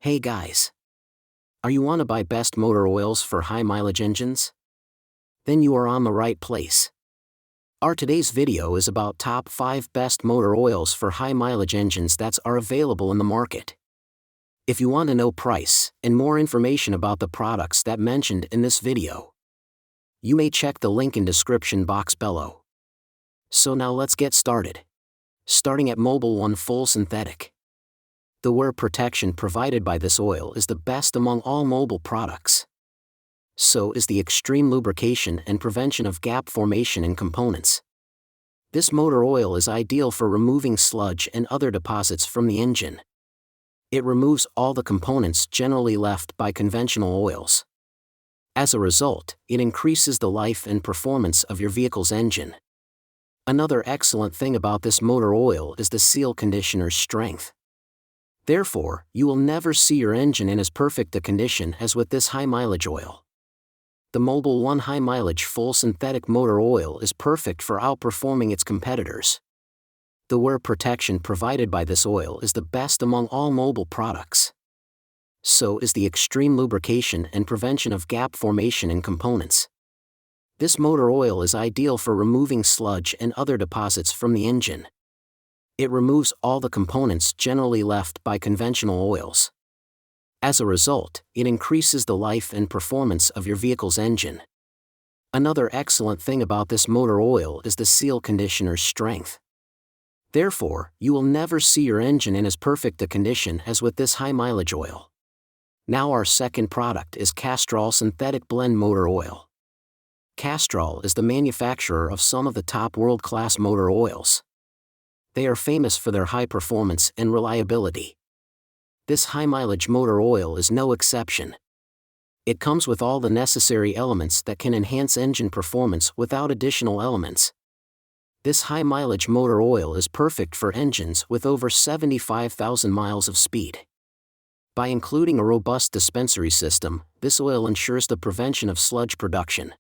Hey guys! Are you want to buy best motor oils for high mileage engines? Then you are on the right place. Our today's video is about top 5 best motor oils for high mileage engines that are available in the market. If you want to know price and more information about the products that mentioned in this video, you may check the link in description box below. So now let's get started. Starting at Mobil 1 Full Synthetic. The wear protection provided by this oil is the best among all Mobil products. So is the extreme lubrication and prevention of gap formation in components. This motor oil is ideal for removing sludge and other deposits from the engine. It removes all the components generally left by conventional oils. As a result, it increases the life and performance of your vehicle's engine. Another excellent thing about this motor oil is the seal conditioner's strength. Therefore, you will never see your engine in as perfect a condition as with this high-mileage oil. The Mobil 1 High-Mileage Full Synthetic Motor Oil is perfect for outperforming its competitors. The wear protection provided by this oil is the best among all Mobil products. So is the extreme lubrication and prevention of gap formation in components. This motor oil is ideal for removing sludge and other deposits from the engine. It removes all the components generally left by conventional oils. As a result, it increases the life and performance of your vehicle's engine. Another excellent thing about this motor oil is the seal conditioner's strength. Therefore, you will never see your engine in as perfect a condition as with this high-mileage oil. Now our second product is Castrol Synthetic Blend Motor Oil. Castrol is the manufacturer of some of the top world-class motor oils. They are famous for their high performance and reliability. This high-mileage motor oil is no exception. It comes with all the necessary elements that can enhance engine performance without additional elements. This high-mileage motor oil is perfect for engines with over 75,000 miles of speed. By including a robust dispensary system, this oil ensures the prevention of sludge production.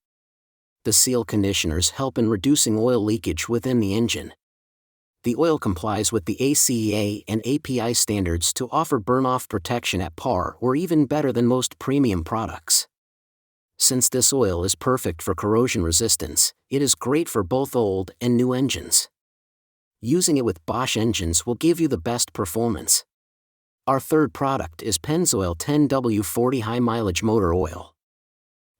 The seal conditioners help in reducing oil leakage within the engine. The oil complies with the ACEA and API standards to offer burn-off protection at par or even better than most premium products. Since this oil is perfect for corrosion resistance, it is great for both old and new engines. Using it with Bosch engines will give you the best performance. Our third product is Pennzoil 10W40 High Mileage Motor Oil.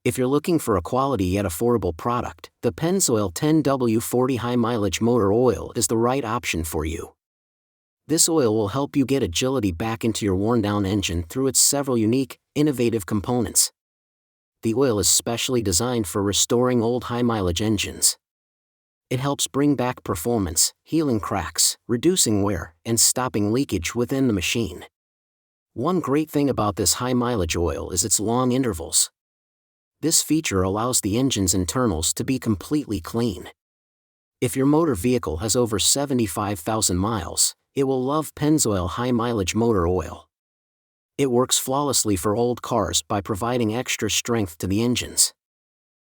If you're looking for a quality yet affordable product, the Pennzoil 10W40 High Mileage Motor Oil is the right option for you. This oil will help you get agility back into your worn-down engine through its several unique, innovative components. The oil is specially designed for restoring old high-mileage engines. It helps bring back performance, healing cracks, reducing wear, and stopping leakage within the machine. One great thing about this high-mileage oil is its long intervals. This feature allows the engine's internals to be completely clean. If your motor vehicle has over 75,000 miles, it will love Pennzoil High Mileage Motor Oil. It works flawlessly for old cars by providing extra strength to the engines.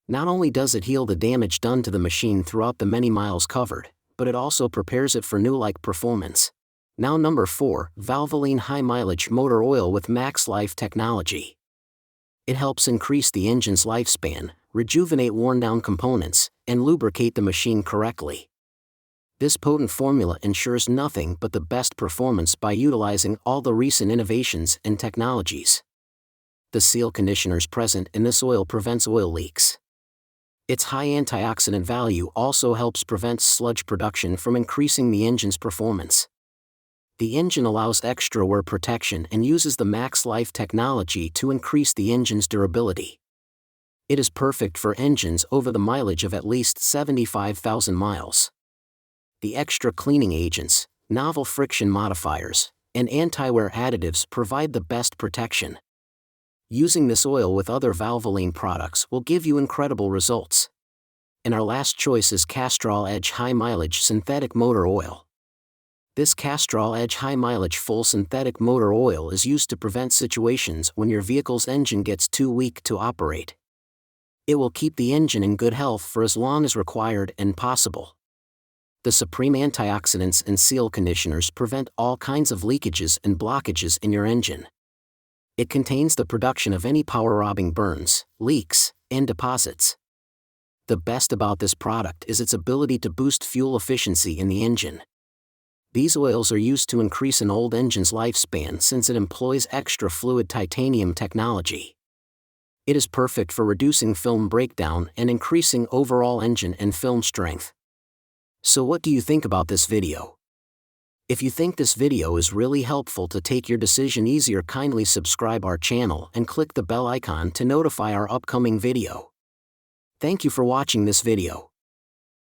Not only does it heal the damage done to the machine throughout the many miles covered, but it also prepares it for new-like performance. Now number 4, Valvoline High Mileage Motor Oil with Max Life Technology. It helps increase the engine's lifespan, rejuvenate worn-down components, and lubricate the machine correctly. This potent formula ensures nothing but the best performance by utilizing all the recent innovations and technologies. The seal conditioners present in this oil prevents oil leaks. Its high antioxidant value also helps prevent sludge production from increasing the engine's performance. The engine allows extra wear protection and uses the Max Life technology to increase the engine's durability. It is perfect for engines over the mileage of at least 75,000 miles. The extra cleaning agents, novel friction modifiers, and anti-wear additives provide the best protection. Using this oil with other Valvoline products will give you incredible results. And our last choice is Castrol Edge High Mileage Synthetic Motor Oil. This Castrol Edge High Mileage Full Synthetic Motor Oil is used to prevent situations when your vehicle's engine gets too weak to operate. It will keep the engine in good health for as long as required and possible. The supreme antioxidants and seal conditioners prevent all kinds of leakages and blockages in your engine. It contains the production of any power-robbing burns, leaks, and deposits. The best about this product is its ability to boost fuel efficiency in the engine. These oils are used to increase an old engine's lifespan since it employs extra fluid titanium technology. It is perfect for reducing film breakdown and increasing overall engine and film strength. So what do you think about this video? If you think this video is really helpful to take your decision easier, kindly subscribe our channel and click the bell icon to notify our upcoming video. Thank you for watching this video.